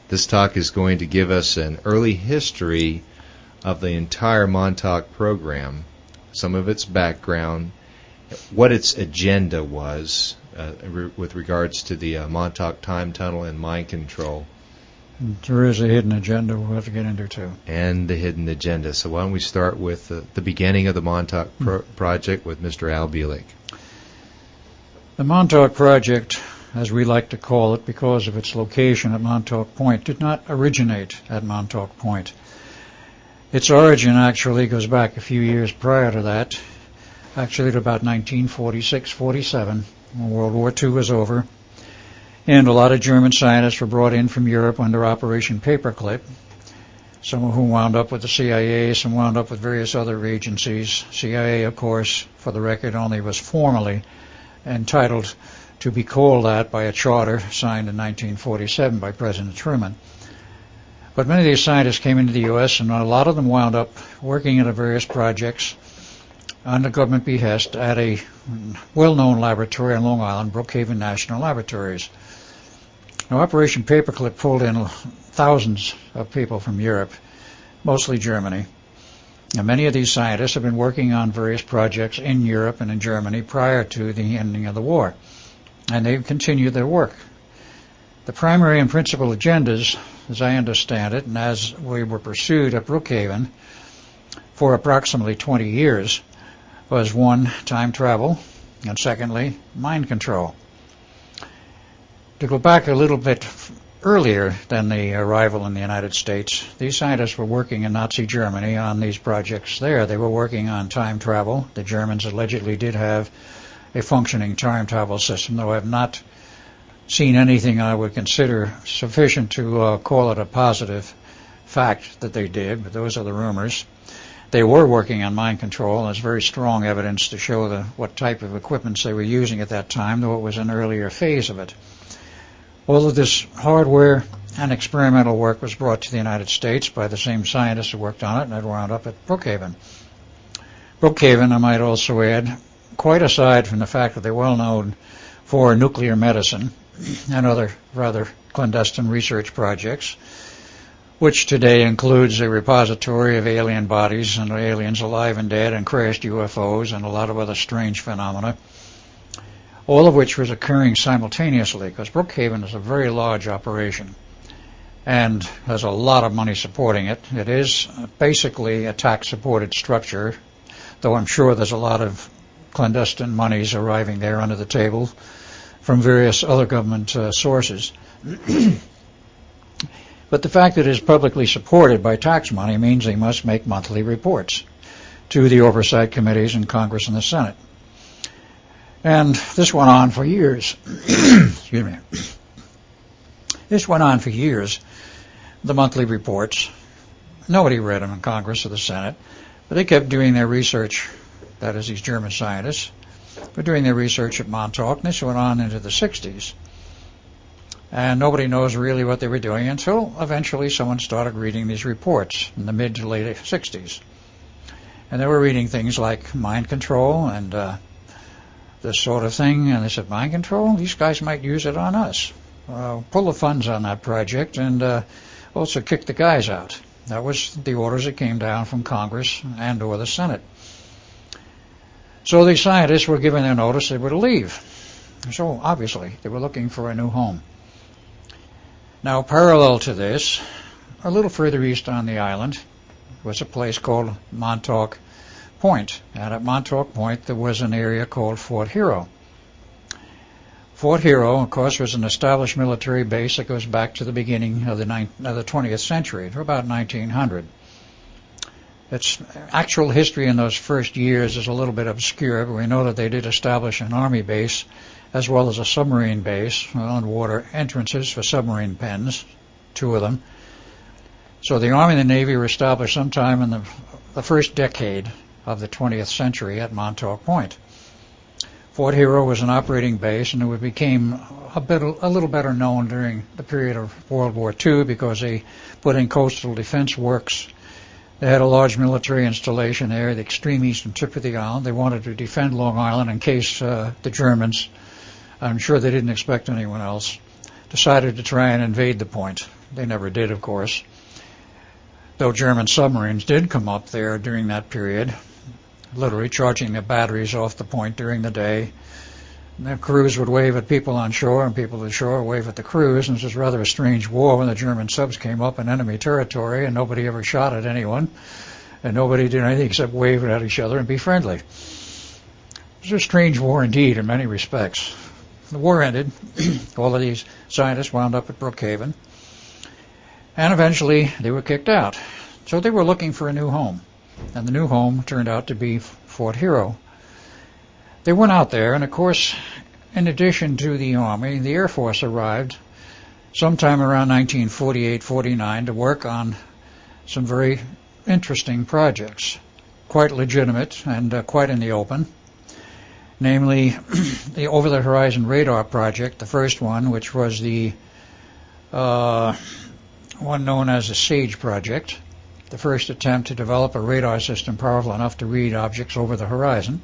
This talk is going to give us an early history of the entire Montauk program, some of its background, what its agenda was with regards to the Montauk Time Tunnel and mind control. There is a hidden agenda we'll have to get into, too. And the hidden agenda. So why don't we start with the beginning of the Montauk Project with Mr. Al Bielek. The Montauk Project, as we like to call it because of its location at Montauk Point, did not originate at Montauk Point. Its origin actually goes back a few years prior to that, actually to about 1946-47, when World War II was over. And a lot of German scientists were brought in from Europe under Operation Paperclip, some of whom wound up with the CIA, some wound up with various other agencies. CIA, of course, for the record, only was formally entitled to be called that by a charter signed in 1947 by President Truman. But many of these scientists came into the U.S., and a lot of them wound up working in various projects under government behest at a well-known laboratory on Long Island, Brookhaven National Laboratories. Now, Operation Paperclip pulled in thousands of people from Europe, mostly Germany. Now, many of these scientists have been working on various projects in Europe and in Germany prior to the ending of the war, and they've continued their work. The primary and principal agendas, as I understand it, and as we were pursued at Brookhaven for approximately 20 years, was one, time travel, and secondly, mind control. To go back a little bit earlier than the arrival in the United States, these scientists were working in Nazi Germany on these projects there. They were working on time travel. The Germans allegedly did have a functioning time travel system, though I have not seen anything I would consider sufficient to call it a positive fact that they did, but those are the rumors. They were working on mind control, and there's very strong evidence to show what type of equipments they were using at that time, though it was an earlier phase of it. All of this hardware and experimental work was brought to the United States by the same scientists who worked on it, and it wound up at Brookhaven. Brookhaven, I might also add, quite aside from the fact that they're well known for nuclear medicine and other rather clandestine research projects, which today includes a repository of alien bodies and aliens alive and dead and crashed UFOs and a lot of other strange phenomena, all of which was occurring simultaneously, because Brookhaven is a very large operation and has a lot of money supporting it. It is basically a tax-supported structure, though I'm sure there's a lot of clandestine monies arriving there under the table from various other government sources. But the fact that it is publicly supported by tax money means they must make monthly reports to the oversight committees in Congress and the Senate. And this went on for years. Excuse me. This went on for years, the monthly reports. Nobody read them in Congress or the Senate, but they kept doing their research, that is, these German scientists, were doing their research at Montauk, and this went on into the 60s. And nobody knows really what they were doing until eventually someone started reading these reports in the mid to late 60s. And they were reading things like mind control and this sort of thing, and they said, mind control? These guys might use it on us. Pull the funds on that project and also kick the guys out. That was the orders that came down from Congress and or the Senate. So the scientists were given their notice they were to leave. So obviously they were looking for a new home. Now, parallel to this, a little further east on the island was a place called Montauk Point. And at Montauk Point there was an area called Fort Hero. Fort Hero, of course, was an established military base that goes back to the beginning of the 20th century, to about 1900. Its actual history in those first years is a little bit obscure, but we know that they did establish an army base as well as a submarine base, underwater entrances for submarine pens, 2 of them. So the Army and the Navy were established sometime in the first decade of the 20th century at Montauk Point. Fort Hero was an operating base, and it became a little better known during the period of World War II because they put in coastal defense works. They had a large military installation there, the extreme eastern tip of the island. They wanted to defend Long Island in case the Germans, I'm sure they didn't expect anyone else, decided to try and invade the point. They never did, of course, though German submarines did come up there during that period, literally charging their batteries off the point during the day. And the crews would wave at people on shore, and people ashore would wave at the crews, and it was rather a strange war when the German subs came up in enemy territory, and nobody ever shot at anyone, and nobody did anything except wave at each other and be friendly. It was a strange war indeed in many respects. The war ended. All of these scientists wound up at Brookhaven, and eventually they were kicked out. So they were looking for a new home, and the new home turned out to be Fort Hero. They went out there, and of course, in addition to the Army, the Air Force arrived sometime around 1948-49 to work on some very interesting projects, quite legitimate and quite in the open. Namely, the Over-the-Horizon Radar Project, the first one, which was the one known as the SAGE Project, the first attempt to develop a radar system powerful enough to read objects over the horizon.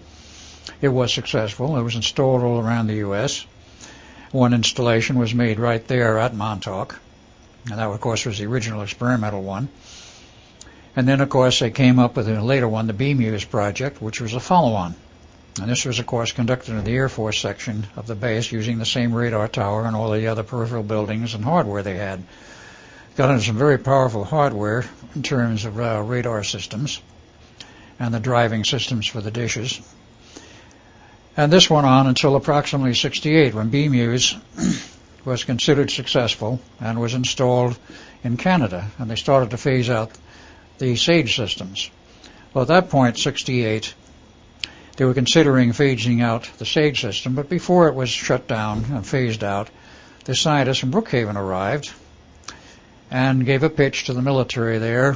It was successful. It was installed all around the U.S. One installation was made right there at Montauk, and that, of course, was the original experimental one. And then, of course, they came up with a later one, the BMUSE Project, which was a follow-on. And this was, of course, conducted in the Air Force section of the base using the same radar tower and all the other peripheral buildings and hardware they had. Got into some very powerful hardware in terms of radar systems and the driving systems for the dishes. And this went on until approximately 1968, when BMUSE was considered successful and was installed in Canada, and they started to phase out the SAGE systems. Well, at that point, 1968, they were considering phasing out the SAGE system, but before it was shut down and phased out, the scientists from Brookhaven arrived and gave a pitch to the military there.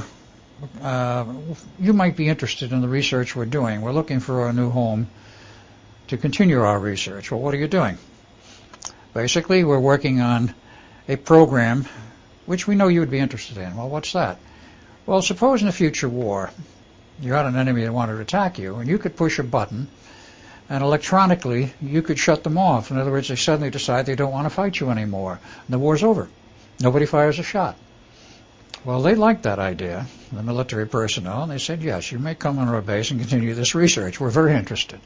You might be interested in the research we're doing. We're looking for a new home to continue our research. Well, what are you doing? Basically, we're working on a program which we know you would be interested in. Well, what's that? Well, suppose in a future war you had an enemy that wanted to attack you, and you could push a button, and electronically you could shut them off. In other words, they suddenly decide they don't want to fight you anymore, and the war's over. Nobody fires a shot. Well, they liked that idea, the military personnel, and they said, yes, you may come on our base and continue this research. We're very interested.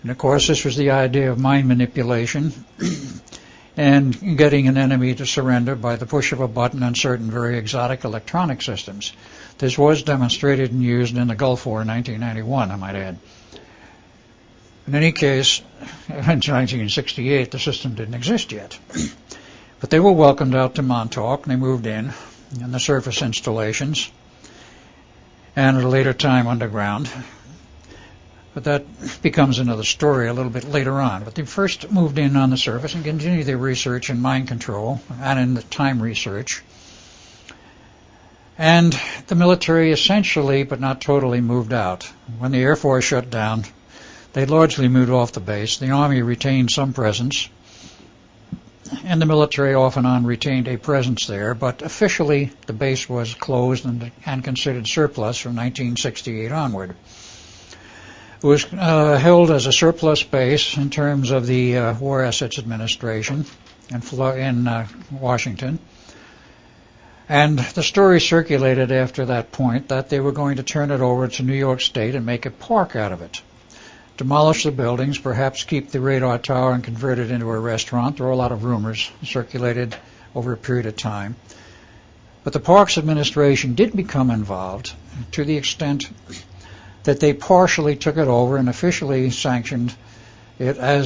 And, of course, this was the idea of mind manipulation and getting an enemy to surrender by the push of a button on certain very exotic electronic systems. This was demonstrated and used in the Gulf War in 1991, I might add. In any case, in 1968, the system didn't exist yet. But they were welcomed out to Montauk, and they moved in the surface installations, and at a later time underground. But that becomes another story a little bit later on. But they first moved in on the surface and continued their research in mind control and in the time research. And the military essentially, but not totally, moved out. When the Air Force shut down, they largely moved off the base. The Army retained some presence, and the military off and on retained a presence there, but officially the base was closed and considered surplus from 1968 onward. It was held as a surplus base in terms of the War Assets Administration in Washington. And the story circulated after that point that they were going to turn it over to New York State and make a park out of it. Demolish the buildings, perhaps keep the radar tower and convert it into a restaurant. There were a lot of rumors circulated over a period of time. But the Parks Administration did become involved to the extent that they partially took it over and officially sanctioned it as